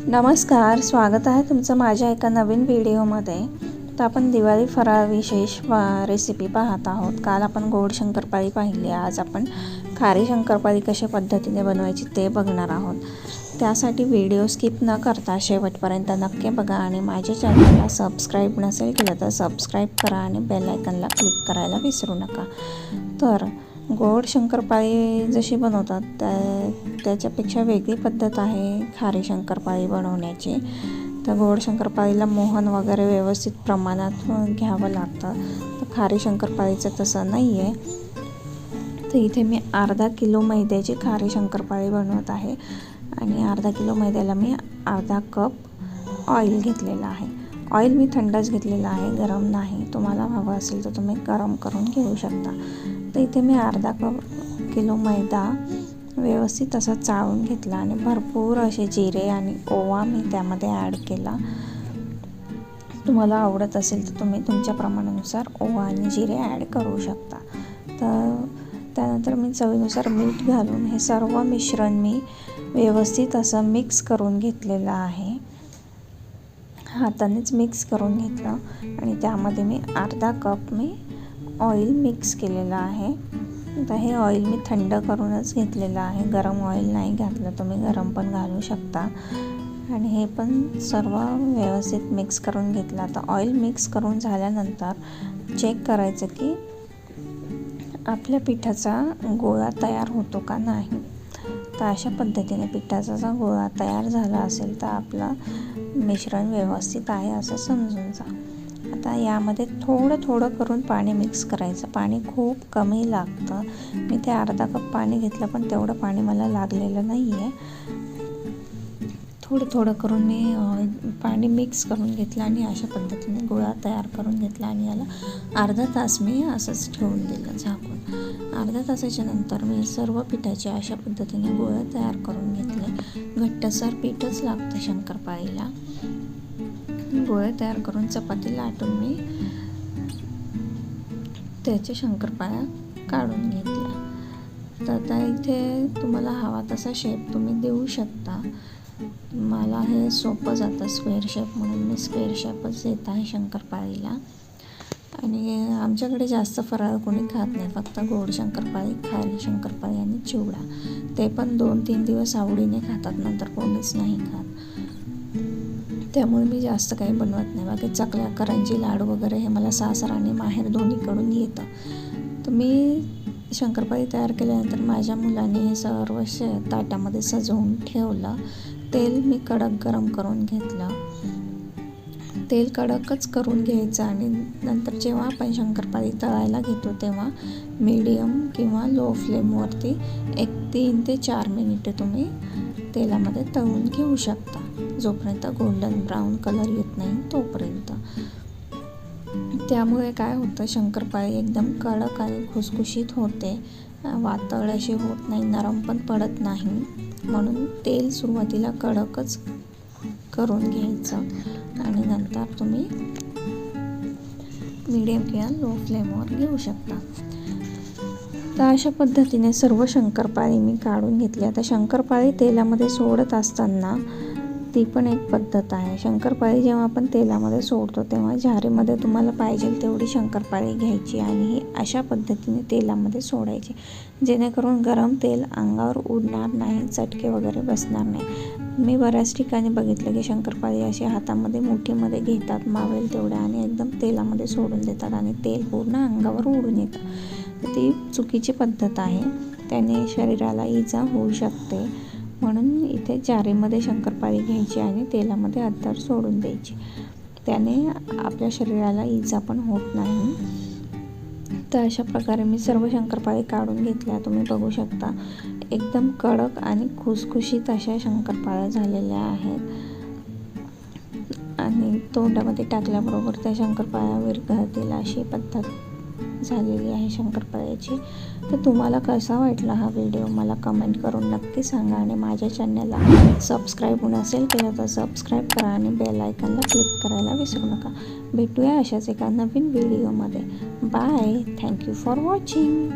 नमस्कार, स्वागत आहे तुमचं माझ्या एका नवीन व्हिडिओमध्ये. तर आपण दिवाळी फराळ विशेष रेसिपी पाहत आहोत. काल आपण गोड शंकरपाळी पाहिली, आज आपण खारी शंकरपाळी कशा पद्धतीने बनवायची ते बघणार आहोत. त्यासाठी व्हिडिओ स्किप न करता शेवटपर्यंत नक्की बघा आणि माझ्या चॅनलला सबस्क्राईब नसेल केलं तर सबस्क्राईब करा आणि बेल आयकॉनला क्लिक करायला विसरू नका. तर गोड शंकरपाळी जशी बनवतात त्याच्यापेक्षा वेगळी पद्धत आहे खारी शंकरपाळी बनवण्याची. तर गोड शंकरपाळीला मोहन वगैरे व्यवस्थित प्रमाणात घ्यावं लागतं, तर खारी शंकरपाळीचं तसं नाही आहे. तर इथे मी अर्धा किलो मैद्याची खारी शंकरपाळी बनवत आहे आणि अर्धा किलो मैद्याला मी अर्धा कप ऑइल घेतलेला आहे. ऑइल मी थंडच घेतलेला आहे, गरम नाही. तुम्हाला हवं असेल तर तुम्ही गरम करून घेऊ शकता. तर इथे मी अर्धा किलो मैदा व्यवस्थित असा चाळून घेतला आणि भरपूर असे जिरे आणि ओवा मी त्यामध्ये ॲड केला. तुम्हाला आवडत असेल तर तुम्ही तुमच्या प्रमाणानुसार ओवा आणि जिरे ॲड करू शकता. तर त्यानंतर मी चवीनुसार मीठ घालून हे सर्व मिश्रण मी व्यवस्थित असं मिक्स करून घेतलेलं आहे. हातानेच मिक्स करून घेतलं आणि त्यामध्ये मी अर्धा कप मी ऑइल मिक्स केलेलं आहे. तर हे ऑइल मी थंड करूनच घेतलेलं आहे, गरम ऑइल नाही घातलं, तुम्ही गरम पण घालू शकता. आणि हे पण सर्व व्यवस्थित मिक्स करून घेतलं. तर ऑइल मिक्स करून झाल्यानंतर चेक करायचं की आपल्या पिठाचा गोळा तयार होतो का नाही. तर अशा पद्धतीने पिठाचा जर गोळा तयार झाला असेल तर आपलं मिश्रण व्यवस्थित आहे असं समजून जा. आता यामध्ये थोडं थोडं करून पाणी मिक्स करायचं. पाणी खूप कमी लागतं. मी ते अर्धा कप पाणी घेतलं पण तेवढं पाणी मला लागलेलं नाही आहे. थोडं थोडं करून मी पाणी मिक्स करून घेतलं आणि अशा पद्धतीने गोळा तयार करून घेतला आणि याला अर्धा तास मी असंच ठेवून दिलं झाकून. अर्ध्या तासाच्या नंतर मी सर्व पिठाचे अशा पद्धतीने गोळा तयार करून घेतले. घट्टसर पीठच लागतं शंकरपाळीला. गोळे तयार करून चपाती लाटून मी त्याच्या शंकरपाळ्या काढून घेतल्या. तर त्या इथे तुम्हाला हवा तसा शेप तुम्ही देऊ शकता. मला हे सोपं जातं स्क्वेअर शेप, म्हणून मी स्क्वेअर शेपच देत आहे शंकरपाळीला. आणि आमच्याकडे जास्त फराळ कोणी खात नाही, फक्त गोड शंकरपाळी, खारी शंकरपाळी आणि चिवडा. ते पण 2-3 दिवस आवडीने खातात, नंतर कोणीच नाही खात. त्यामुळे मी जास्त काही बनवत नाही. बाकी चकल्या, करंजी, लाडू वगैरे हे मला सासर आणि माहेर दोन्हीकडून येतं. तर मी शंकरपाळी तयार केल्यानंतर माझ्या मुलाने हे सर्व ताटामध्ये सजवून ठेवलं. तेल मी कडक गरम करून घेतलं. तेल कडकच करून घ्यायचं आणि नंतर जेव्हा आपण शंकरपाळी तळायला घेतो तेव्हा मीडियम किंवा लो फ्लेमवरती 3 ते 4 मिनिटे तुम्ही तेलामध्ये तळून घेऊ शकता, जोपर्यंत गोल्डन ब्राऊन कलर येत नाही तोपर्यंत. त्यामुळे काय होतं, शंकरपाळी एकदम कडक आणि खुसखुशीत होते, वातळ अशी होत नाही, नरम पण पडत नाही. म्हणून तेल सुरुवातीला कडकच करून घ्यायचं आणि नंतर तुम्ही मीडियम किंवा लो फ्लेमवर घेऊ शकता. तर अशा पद्धतीने सर्व शंकरपाळी मी काढून घेतली. आता शंकरपाळी तेलामध्ये सोडत असताना ती पण एक पद्धत आहे. शंकरपाळी जेव्हा आपण तेलामध्ये सोडतो तेव्हा झारीमध्ये तुम्हाला पाहिजे तेवढी शंकरपाळी घ्यायची आणि ही अशा पद्धतीने तेलामध्ये सोडायची, जेणेकरून गरम तेल अंगावर उडणार नाही, चटके वगैरे बसणार नाही. मी बऱ्याच ठिकाणी बघितलं की शंकरपाळी अशी हातामध्ये मुठीमध्ये घेतात मावेल तेवढ्या आणि एकदम तेलामध्ये सोडून देतात आणि तेल पूर्ण अंगावर उडून येतं. तर ती चुकीची पद्धत आहे, त्याने शरीराला इजा होऊ शकते. म्हणून इथे जारीमध्ये शंकरपाळी घ्यायची आणि तेलामध्ये अद्दर सोडून द्यायची, त्याने आपल्या शरीराला इजा पण होत नाही. तर अशा प्रकारे मी सर्व शंकरपाळी काढून घेतल्या. तुम्ही बघू शकता एकदम कडक आणि खुसखुशीत अशा शंकरपाळ्या झालेल्या आहेत आणि तोंडामध्ये टाकल्याबरोबर त्या शंकरपाळ्या विरघळतील अशी पद्धत झालेली आहे शंकरपाळ्याची. तर तुम्हाला कसा वाटला हा व्हिडिओ मला कमेंट करून नक्की सांगा आणि माझ्या चॅनलला सबस्क्राईब नसेल केलं तर सबस्क्राईब करा आणि बेल आयकॉनला क्लिक करायला विसरू नका. भेटूया अशाच एका नवीन व्हिडिओमध्ये. बाय. Thank you for watching.